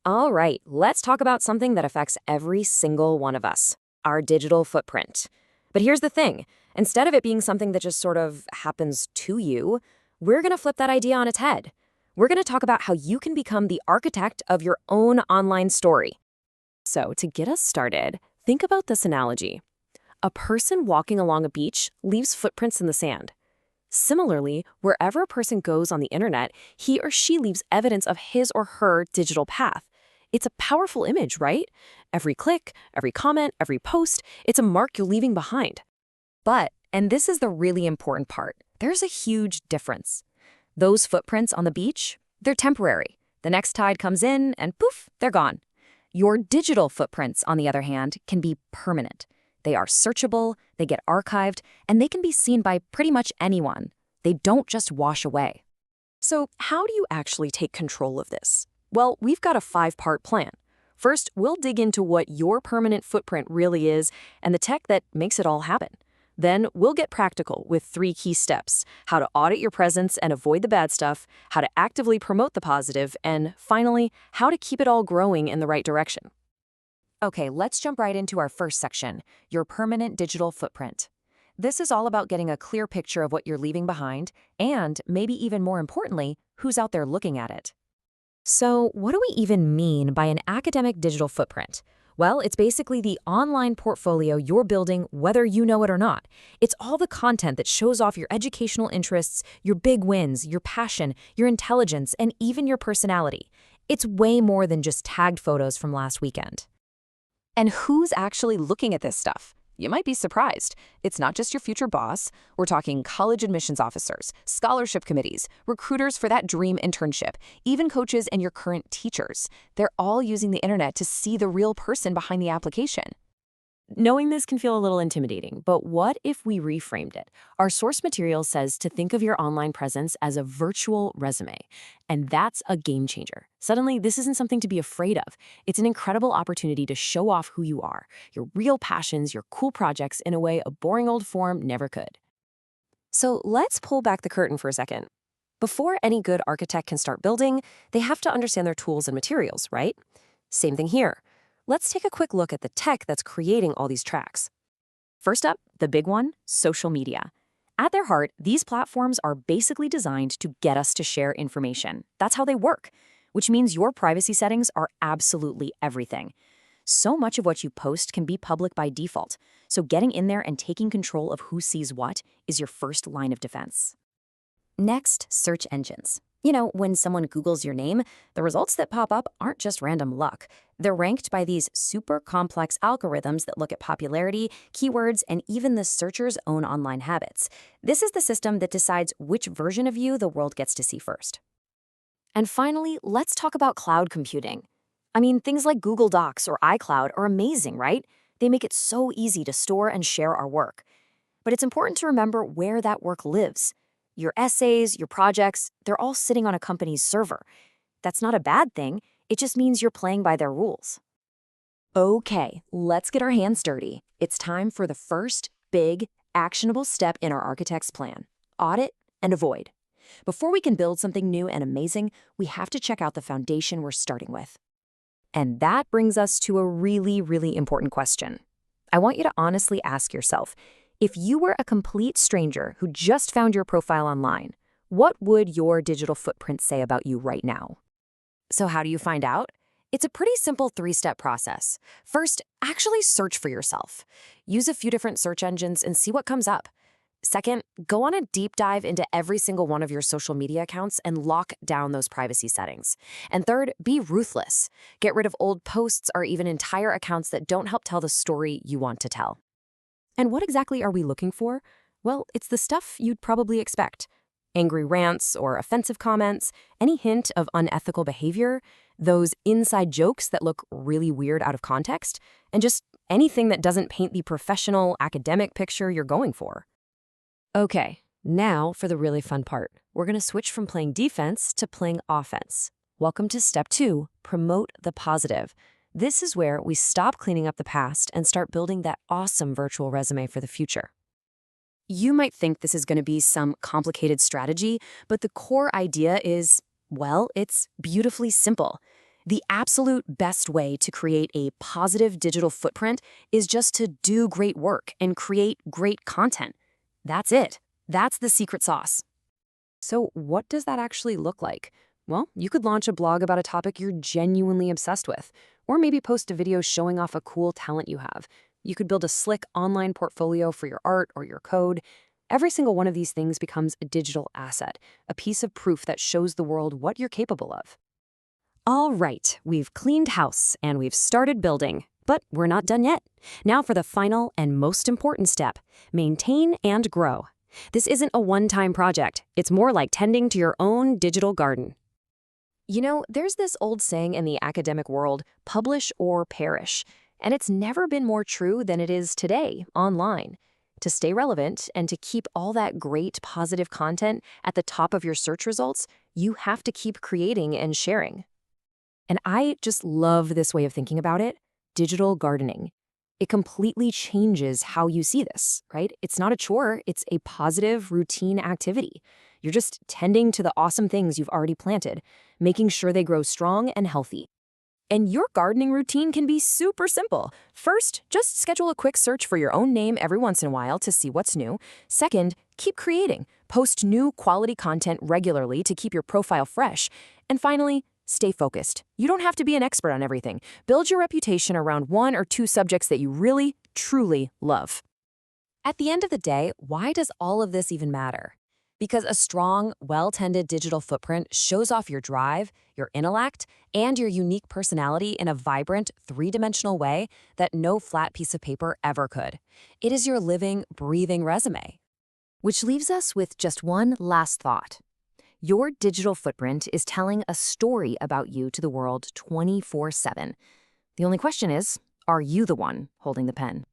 All right, let's talk about something that affects every single one of us, our digital footprint. But here's the thing, instead of it being something that just sort of happens to you, we're going to flip that idea on its head. We're going to talk about how you can become the architect of your own online story. So, to get us started, think about this analogy. A person walking along a beach leaves footprints in the sand. Similarly, wherever a person goes on the internet, he or she leaves evidence of his or her digital path. It's a powerful image, right? Every click, every comment, every post, it's a mark you're leaving behind. But, and this is the really important part, there's a huge difference. Those footprints on the beach, they're temporary. The next tide comes in and poof, they're gone. Your digital footprints, on the other hand, can be permanent. They are searchable, they get archived, and they can be seen by pretty much anyone. They don't just wash away. So how do you actually take control of this? Well, we've got a 5-part plan. First, we'll dig into what your permanent footprint really is and the tech that makes it all happen. Then we'll get practical with 3 key steps: how to audit your presence and avoid the bad stuff, how to actively promote the positive, and finally, how to keep it all growing in the right direction. Okay, let's jump right into our first section, your permanent digital footprint. This is all about getting a clear picture of what you're leaving behind and, maybe even more importantly, who's out there looking at it. So, what do we even mean by an academic digital footprint? Well, it's basically the online portfolio you're building whether you know it or not. It's all the content that shows off your educational interests, your big wins, your passion, your intelligence, and even your personality. It's way more than just tagged photos from last weekend. And who's actually looking at this stuff? You might be surprised. It's not just your future boss. We're talking college admissions officers, scholarship committees, recruiters for that dream internship, even coaches and your current teachers. They're all using the internet to see the real person behind the application. Knowing this can feel a little intimidating, but what if we reframed it? Our source material says to think of your online presence as a virtual resume, and that's a game changer. Suddenly, this isn't something to be afraid of. It's an incredible opportunity to show off who you are, your real passions, your cool projects in a way a boring old form never could. So let's pull back the curtain for a second. Before any good architect can start building, they have to understand their tools and materials, right? Same thing here. Let's take a quick look at the tech that's creating all these tracks. First up, the big one, social media. At their heart, these platforms are basically designed to get us to share information. That's how they work, which means your privacy settings are absolutely everything. So much of what you post can be public by default, so getting in there and taking control of who sees what is your first line of defense. Next, search engines. You know, when someone Googles your name, the results that pop up aren't just random luck. They're ranked by these super complex algorithms that look at popularity, keywords, and even the searcher's own online habits. This is the system that decides which version of you the world gets to see first. And finally, let's talk about cloud computing. I mean, things like Google Docs or iCloud are amazing, right? They make it so easy to store and share our work. But it's important to remember where that work lives. Your essays, your projects, they're all sitting on a company's server. That's not a bad thing, it just means you're playing by their rules. Okay, let's get our hands dirty. It's time for the first big, actionable step in our architect's plan: audit and avoid. Before we can build something new and amazing, we have to check out the foundation we're starting with. And that brings us to a really, really important question. I want you to honestly ask yourself, if you were a complete stranger who just found your profile online, what would your digital footprint say about you right now? So how do you find out? It's a pretty simple 3-step process. First, actually search for yourself. Use a few different search engines and see what comes up. Second, go on a deep dive into every single one of your social media accounts and lock down those privacy settings. And third, be ruthless. Get rid of old posts or even entire accounts that don't help tell the story you want to tell. And what exactly are we looking for? Well, it's the stuff you'd probably expect. Angry rants or offensive comments, any hint of unethical behavior, those inside jokes that look really weird out of context, and just anything that doesn't paint the professional, academic picture you're going for. Okay, now for the really fun part. We're going to switch from playing defense to playing offense. Welcome to step 2, promote the positive. This is where we stop cleaning up the past and start building that awesome virtual resume for the future. You might think this is going to be some complicated strategy, but the core idea is, well, it's beautifully simple. The absolute best way to create a positive digital footprint is just to do great work and create great content. That's it. That's the secret sauce. So, what does that actually look like? Well, you could launch a blog about a topic you're genuinely obsessed with, or maybe post a video showing off a cool talent you have. You could build a slick online portfolio for your art or your code. Every single one of these things becomes a digital asset, a piece of proof that shows the world what you're capable of. All right, we've cleaned house and we've started building, but we're not done yet. Now for the final and most important step, maintain and grow. This isn't a one-time project. It's more like tending to your own digital garden. You know, there's this old saying in the academic world, publish or perish. And it's never been more true than it is today, online. To stay relevant and to keep all that great positive content at the top of your search results, you have to keep creating and sharing. And I just love this way of thinking about it, digital gardening. It completely changes how you see this, right? It's not a chore, it's a positive, routine activity. You're just tending to the awesome things you've already planted, making sure they grow strong and healthy. And your gardening routine can be super simple. First, just schedule a quick search for your own name every once in a while to see what's new. Second, keep creating. Post new quality content regularly to keep your profile fresh. And finally, stay focused. You don't have to be an expert on everything. Build your reputation around one or two subjects that you really, truly love. At the end of the day, why does all of this even matter? Because a strong, well-tended digital footprint shows off your drive, your intellect, and your unique personality in a vibrant, three-dimensional way that no flat piece of paper ever could. It is your living, breathing resume. Which leaves us with just one last thought. Your digital footprint is telling a story about you to the world 24/7. The only question is, are you the one holding the pen?